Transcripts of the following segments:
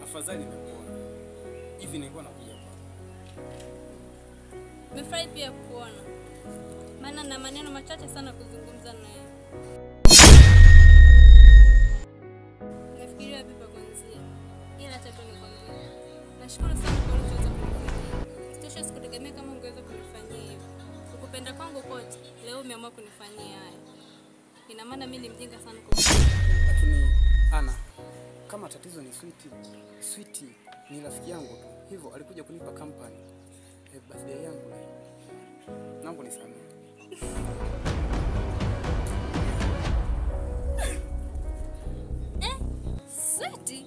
Afadhali nimekuona. Hivi nilikuwa nakuja hapa. Nimefurahi pia kuona. Maana na maneno machache sana kuzungumza naye. Nafikiria vipi kuanzia. Ila acha tu nikwambie. Nashukuru sana kwa ulichoweza kunifanyia. Sitosha sikutegemea kama ungeweza kunifanyia hivyo. Ukupenda kwangu kote, leo umeamua kunifanyia haya. Ina maana mimi ni mjinga sana kwa. Lakini Ana, kama tatizo ni Sweet ni rafiki yangu tu. Hivyo alikuja kunipa company. Birthday yangu leo. Naomba nisamehe. Sweet?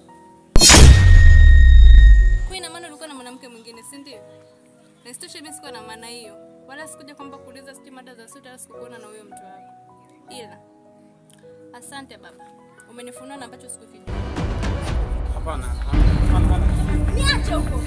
Kwa ina maana ulikuwa na mwanamke mwingine, si ndio? Na isitoshe mimi sikuwa na maana hiyo. Wala sikuja kwamba kuuliza sijui mada za Sweet, wala sikukuona na huyo mtu wako. Ila asante baba. Umenifunua na ambacho sikukijua. Hapana. Niache huko.